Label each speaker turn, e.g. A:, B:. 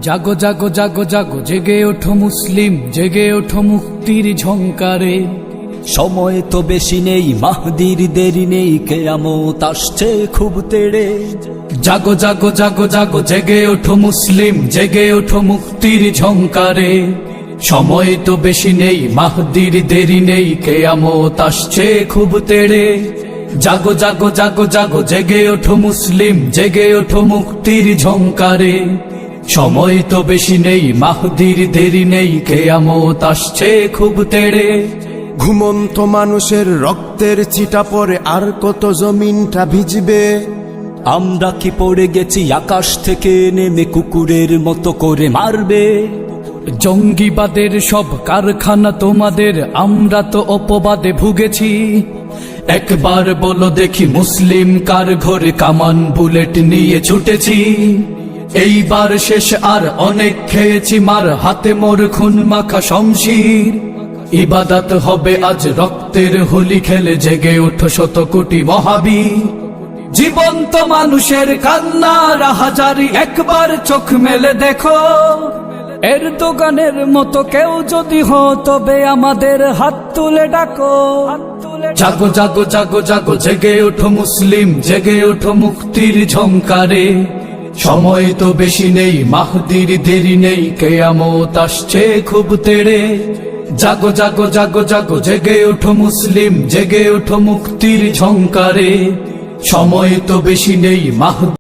A: জাগো জাগো জাগো জাগো জেগে ওঠো মুসলিম, জেগে ওঠো মুক্তির ঝংকারে।
B: সময় তো বেশি নেই, মাহদির দেরি নেই, কিয়ামত আসছে খুব তেড়ে।
A: জাগো জাগো জাগো জাগো জেগে ওঠো মুসলিম, জেগে ওঠো মুক্তির ঝংকারে। সময় তো বেশি নেই, মাহদির দেরি নেই, কিয়ামত আসছে খুব তেড়ে। জাগো জাগো জাগো জাগো জেগে ওঠো মুসলিম, জেগে ওঠো মুক্তির ঝংকারে। সময় তো বেশি নেই, মাহদির দেরি নেই, কিয়ামত আসছে খুব তেড়ে।
C: ঘুমন্ত মানুষের রক্তের চিটা পরে আর কত জমিনটা ভিজবে।
B: আমরা কি পড়ে গেছি আকাশ থেকে নেমে, কুকুরের মতো করে মারবে।
A: জঙ্গিবাদের সব কারখানা তোমাদের, আমরা তো অপবাদে ভুগেছি। একবার বলো দেখি মুসলিম কার ঘরে কামান বুলেট নিয়ে ছুটেছি। এইবার শেষ, আর অনেক খেয়েছি মার, হাতে মোর খুন মাখা শমশির। ইবাদত হবে আজ রক্তের হোলি খেলে, জেগে ওঠো শত কোটি মহাবীর। জীবন্ত মানুষের কান্না রাহাজারি, একবার চোখ মেলে দেখো। এর দোকানের মতো কেউ যদি হো, তবে আমাদের হাত তুলে ডাকো। জাগো জাগো জাগো জাগো জেগে ওঠো মুসলিম, জেগে ওঠো মুক্তির ঝংকারে। সময় তো বেশি নেই, মাহদির দেরি নেই, কিয়ামত আসছে খুব তেড়ে। জাগো জাগো জাগো জাগো জেগে ওঠো মুসলিম, জেগে ওঠো মুক্তির ঝংকারে। সময় তো বেশি নেই,